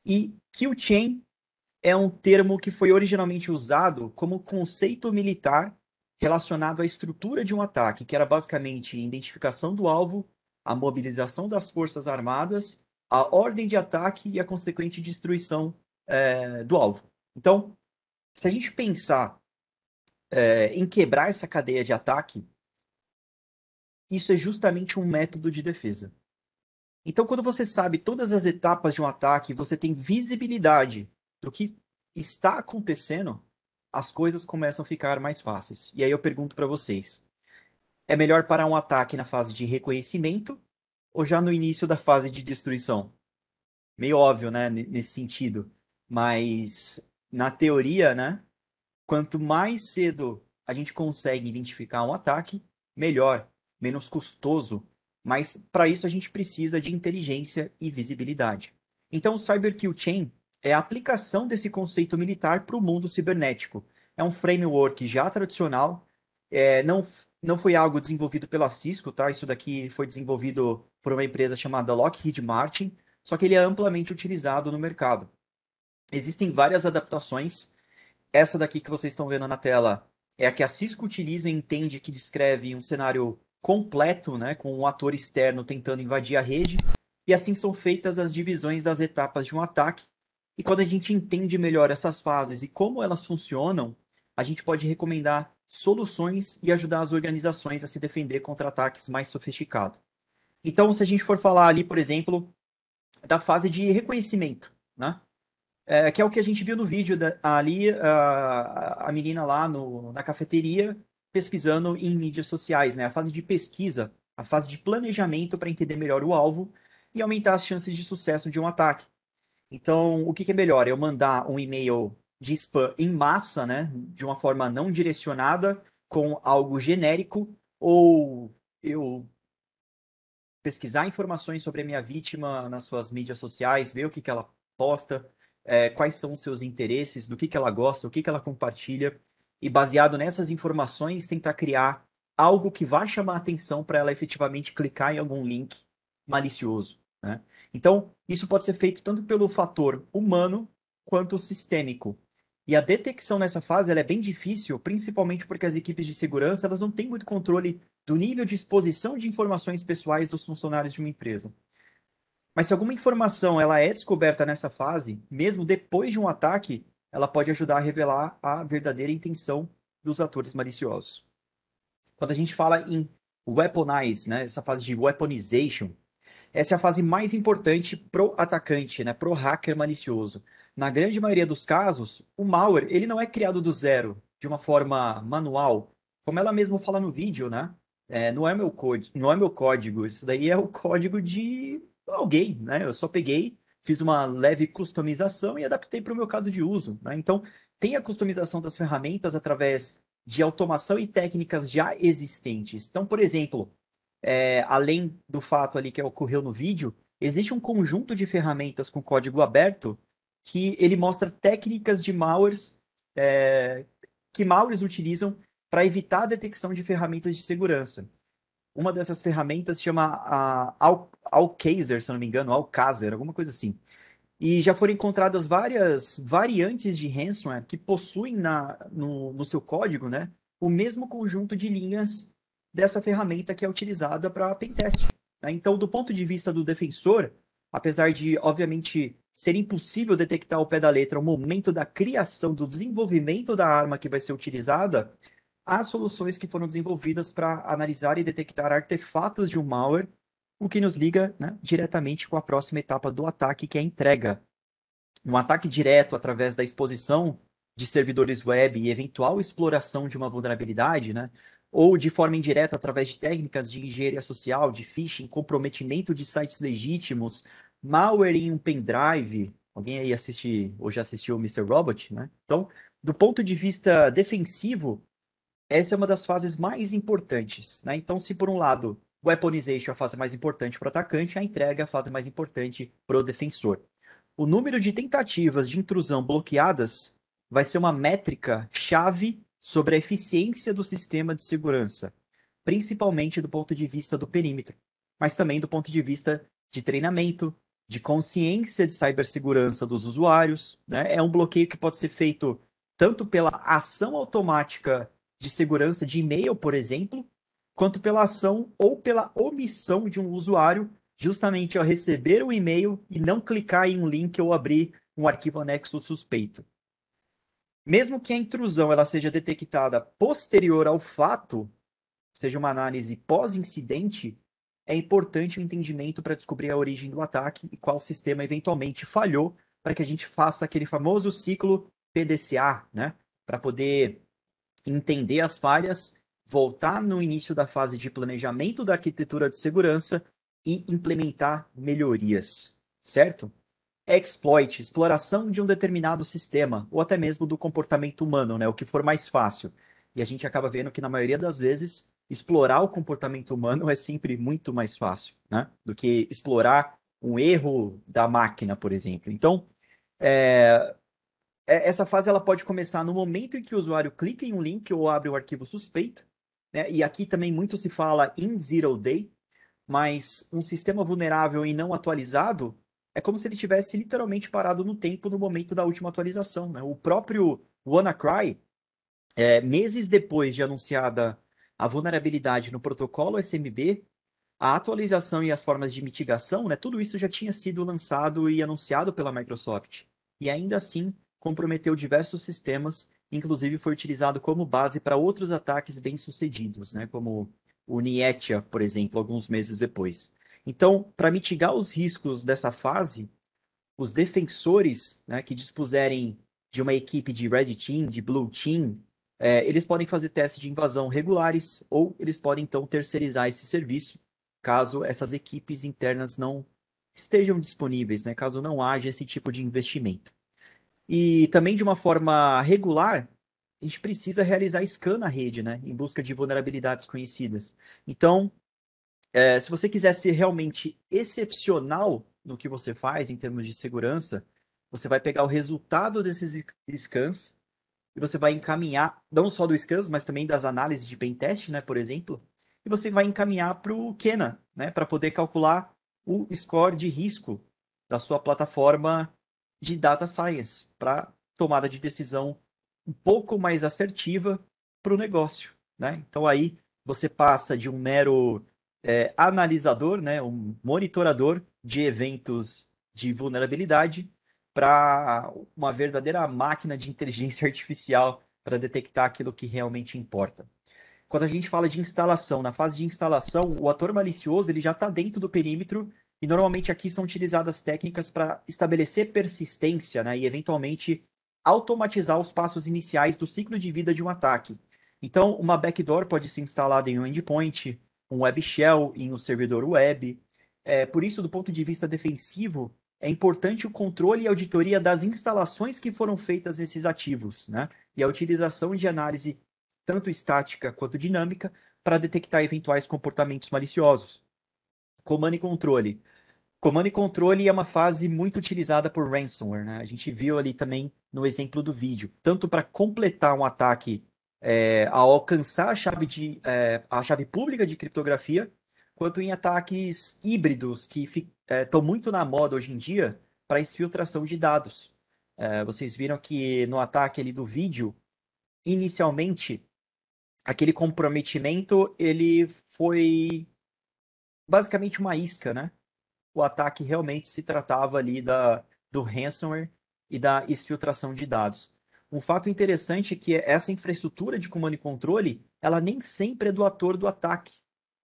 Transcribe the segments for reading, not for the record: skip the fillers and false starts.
E kill chain é um termo que foi originalmente usado como conceito militar relacionado à estrutura de um ataque, que era basicamente a identificação do alvo, a mobilização das forças armadas, a ordem de ataque e a consequente destruição do alvo. Então, se a gente pensar em quebrar essa cadeia de ataque, isso é justamente um método de defesa. Então, quando você sabe todas as etapas de um ataque, você tem visibilidade do que está acontecendo, as coisas começam a ficar mais fáceis. E aí eu pergunto para vocês: é melhor parar um ataque na fase de reconhecimento ou já no início da fase de destruição? Meio óbvio, né, nesse sentido. Mas na teoria, né, quanto mais cedo a gente consegue identificar um ataque, melhor, menos custoso. Mas para isso a gente precisa de inteligência e visibilidade. Então, o Cyber Kill Chain é a aplicação desse conceito militar para o mundo cibernético. É um framework já tradicional, não foi algo desenvolvido pela Cisco, tá? Isso daqui foi desenvolvido por uma empresa chamada Lockheed Martin, só que ele é amplamente utilizado no mercado. Existem várias adaptações. Essa daqui que vocês estão vendo na tela é a que a Cisco utiliza e entende que descreve um cenário completo, né, com um ator externo tentando invadir a rede, e assim são feitas as divisões das etapas de um ataque. E quando a gente entende melhor essas fases e como elas funcionam, a gente pode recomendar soluções e ajudar as organizações a se defender contra ataques mais sofisticados. Então, se a gente for falar ali, por exemplo, da fase de reconhecimento, né? Que é o que a gente viu no vídeo ali, a menina lá na cafeteria pesquisando em mídias sociais, né? A fase de pesquisa, a fase de planejamento para entender melhor o alvo e aumentar as chances de sucesso de um ataque. Então, o que, que é melhor? Eu mandar um e-mail de spam em massa, né? De uma forma não direcionada, com algo genérico, ou eu pesquisar informações sobre a minha vítima nas suas mídias sociais, ver o que, que ela posta, quais são os seus interesses, do que ela gosta, o que, que ela compartilha, e baseado nessas informações, tentar criar algo que vá chamar a atenção para ela efetivamente clicar em algum link malicioso, né? Então, isso pode ser feito tanto pelo fator humano quanto sistêmico. E a detecção nessa fase ela é bem difícil, principalmente porque as equipes de segurança elas não têm muito controle do nível de exposição de informações pessoais dos funcionários de uma empresa. Mas se alguma informação ela é descoberta nessa fase, mesmo depois de um ataque, ela pode ajudar a revelar a verdadeira intenção dos atores maliciosos. Quando a gente fala em weaponize, né, essa fase de weaponization, essa é a fase mais importante pro atacante, né, pro hacker malicioso. Na grande maioria dos casos, o malware ele não é criado do zero, de uma forma manual, como ela mesma fala no vídeo, né? Não é meu código, não é meu código, isso daí é o código de alguém, né? Eu só peguei, fiz uma leve customização e adaptei para o meu caso de uso, né? Então, tem a customização das ferramentas através de automação e técnicas já existentes. Então, por exemplo, além do fato ali que ocorreu no vídeo, existe um conjunto de ferramentas com código aberto que ele mostra técnicas de malwares que malwares utilizam para evitar a detecção de ferramentas de segurança. Uma dessas ferramentas chama Alcazer, se eu não me engano, Alcazer, alguma coisa assim. E já foram encontradas várias variantes de ransomware que possuem no seu código, né, o mesmo conjunto de linhas dessa ferramenta que é utilizada para pentest, né? Então, do ponto de vista do defensor, apesar de, obviamente, ser impossível detectar ao pé da letra o momento da criação, do desenvolvimento da arma que vai ser utilizada, há soluções que foram desenvolvidas para analisar e detectar artefatos de um malware, o que nos liga, né, diretamente com a próxima etapa do ataque, que é a entrega. Um ataque direto através da exposição de servidores web e eventual exploração de uma vulnerabilidade, né? Ou de forma indireta através de técnicas de engenharia social, de phishing, comprometimento de sites legítimos, malware em um pendrive. Alguém aí assiste ou já assistiu o Mister Robot, né? Então, do ponto de vista defensivo, essa é uma das fases mais importantes, né? Então, se por um lado, weaponization é a fase mais importante para o atacante, a entrega é a fase mais importante para o defensor. O número de tentativas de intrusão bloqueadas vai ser uma métrica chave sobre a eficiência do sistema de segurança, principalmente do ponto de vista do perímetro, mas também do ponto de vista de treinamento, de consciência de cibersegurança dos usuários, né? É um bloqueio que pode ser feito tanto pela ação automática de segurança de e-mail, por exemplo, quanto pela ação ou pela omissão de um usuário, justamente ao receber o e-mail e não clicar em um link ou abrir um arquivo anexo suspeito. Mesmo que a intrusão ela seja detectada posterior ao fato, seja uma análise pós-incidente, é importante o entendimento para descobrir a origem do ataque e qual sistema eventualmente falhou, para que a gente faça aquele famoso ciclo PDCA, né? Para poder entender as falhas, voltar no início da fase de planejamento da arquitetura de segurança e implementar melhorias, certo? Exploit, exploração de um determinado sistema, ou até mesmo do comportamento humano, né? O que for mais fácil. E a gente acaba vendo que, na maioria das vezes, explorar o comportamento humano é sempre muito mais fácil, né? Do que explorar um erro da máquina, por exemplo. Então, é, essa fase ela pode começar no momento em que o usuário clica em um link ou abre o arquivo suspeito, né? E aqui também muito se fala em zero day, mas um sistema vulnerável e não atualizado é como se ele tivesse literalmente parado no tempo no momento da última atualização, né? O próprio WannaCry, meses depois de anunciada a vulnerabilidade no protocolo SMB, a atualização e as formas de mitigação, né, tudo isso já tinha sido lançado e anunciado pela Microsoft. E ainda assim, comprometeu diversos sistemas, inclusive foi utilizado como base para outros ataques bem-sucedidos, né, como o Nietzsche, por exemplo, alguns meses depois. Então, para mitigar os riscos dessa fase, os defensores, né, que dispuserem de uma equipe de Red Team, de Blue Team, eles podem fazer testes de invasão regulares ou eles podem então terceirizar esse serviço, caso essas equipes internas não estejam disponíveis, né, caso não haja esse tipo de investimento. E também de uma forma regular, a gente precisa realizar scan na rede, né, em busca de vulnerabilidades conhecidas. Então, se você quiser ser realmente excepcional no que você faz em termos de segurança, você vai pegar o resultado desses scans e você vai encaminhar, não só do scans, mas também das análises de pentest, né, por exemplo, e você vai encaminhar para o Kena, né, para poder calcular o score de risco da sua plataforma de data science, para tomada de decisão um pouco mais assertiva para o negócio, né? Então aí você passa de um mero analisador, né, um monitorador de eventos de vulnerabilidade para uma verdadeira máquina de inteligência artificial para detectar aquilo que realmente importa. Quando a gente fala de instalação, na fase de instalação, o ator malicioso ele já está dentro do perímetro e normalmente aqui são utilizadas técnicas para estabelecer persistência, né, e eventualmente automatizar os passos iniciais do ciclo de vida de um ataque. Então, uma backdoor pode ser instalada em um endpoint, um web shell em um servidor web. Por isso, do ponto de vista defensivo, é importante o controle e auditoria das instalações que foram feitas nesses ativos, né? E a utilização de análise tanto estática quanto dinâmica para detectar eventuais comportamentos maliciosos. Comando e controle. Comando e controle é uma fase muito utilizada por ransomware, né? A gente viu ali também no exemplo do vídeo, tanto para completar um ataque ao alcançar a chave pública de criptografia, quanto em ataques híbridos que estão muito na moda hoje em dia para exfiltração de dados. Vocês viram que no ataque ali do vídeo, inicialmente, aquele comprometimento ele foi basicamente uma isca, né? O ataque realmente se tratava ali do ransomware e da exfiltração de dados. Um fato interessante é que essa infraestrutura de comando e controle, ela nem sempre é do ator do ataque.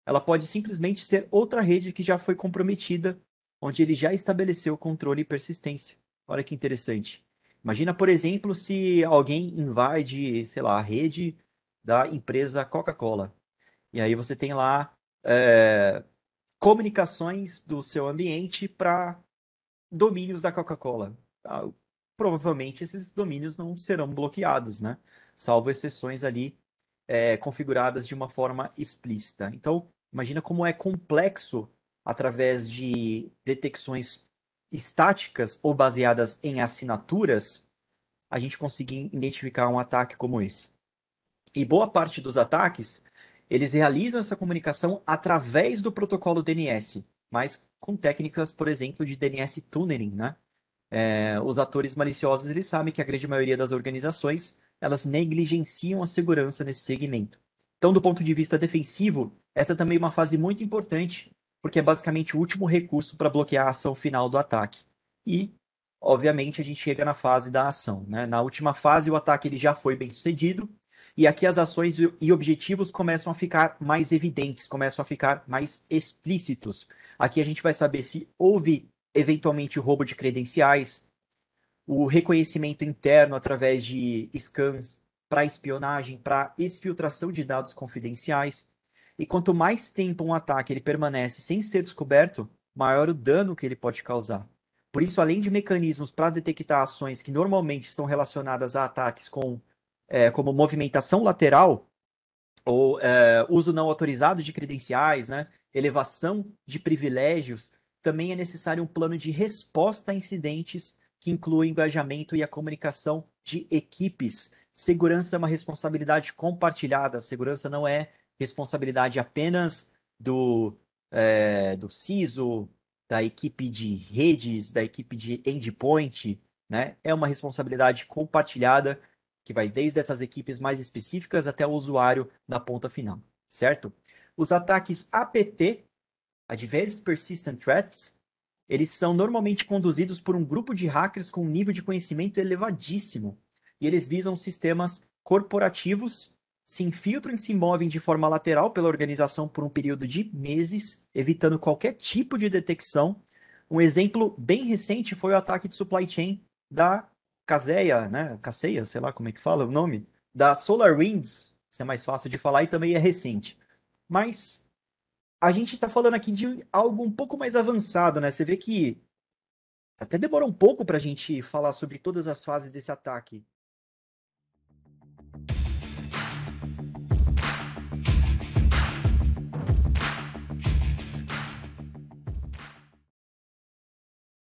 Ela pode simplesmente ser outra rede que já foi comprometida, onde ele já estabeleceu controle e persistência. Olha que interessante. Imagina, por exemplo, se alguém invade, sei lá, a rede da empresa Coca-Cola. E aí você tem lá comunicações do seu ambiente para domínios da Coca-Cola. Provavelmente esses domínios não serão bloqueados, né? Salvo exceções ali configuradas de uma forma explícita. Então, imagina como é complexo, através de detecções estáticas ou baseadas em assinaturas, a gente conseguir identificar um ataque como esse. E boa parte dos ataques, eles realizam essa comunicação através do protocolo DNS. mas com técnicas, por exemplo, de DNS tunneling, né? Os atores maliciosos, eles sabem que a grande maioria das organizações, elas negligenciam a segurança nesse segmento. Então, do ponto de vista defensivo, essa é também uma fase muito importante, porque é basicamente o último recurso para bloquear a ação final do ataque. E, obviamente, a gente chega na fase da ação, né? Na última fase, o ataque ele já foi bem sucedido, e aqui as ações e objetivos começam a ficar mais evidentes, começam a ficar mais explícitos. Aqui a gente vai saber se houve eventualmente o roubo de credenciais, o reconhecimento interno através de scans para espionagem, para exfiltração de dados confidenciais. E quanto mais tempo um ataque ele permanece sem ser descoberto, maior o dano que ele pode causar. Por isso, além de mecanismos para detectar ações que normalmente estão relacionadas a ataques como movimentação lateral, ou uso não autorizado de credenciais, né, elevação de privilégios, também é necessário um plano de resposta a incidentes que inclui o engajamento e a comunicação de equipes. Segurança é uma responsabilidade compartilhada. Segurança não é responsabilidade apenas do CISO, da equipe de redes, da equipe de endpoint, né? É uma responsabilidade compartilhada que vai desde essas equipes mais específicas até o usuário na ponta final, certo? Os ataques APT, Advanced Persistent Threats, eles são normalmente conduzidos por um grupo de hackers com um nível de conhecimento elevadíssimo. E eles visam sistemas corporativos, se infiltram e se movem de forma lateral pela organização por um período de meses, evitando qualquer tipo de detecção. Um exemplo bem recente foi o ataque de supply chain da Kaseya, né? Kaseya, sei lá como é que fala o nome, da SolarWinds, isso é mais fácil de falar e também é recente. Mas a gente está falando aqui de algo um pouco mais avançado, né? Você vê que até demora um pouco para a gente falar sobre todas as fases desse ataque.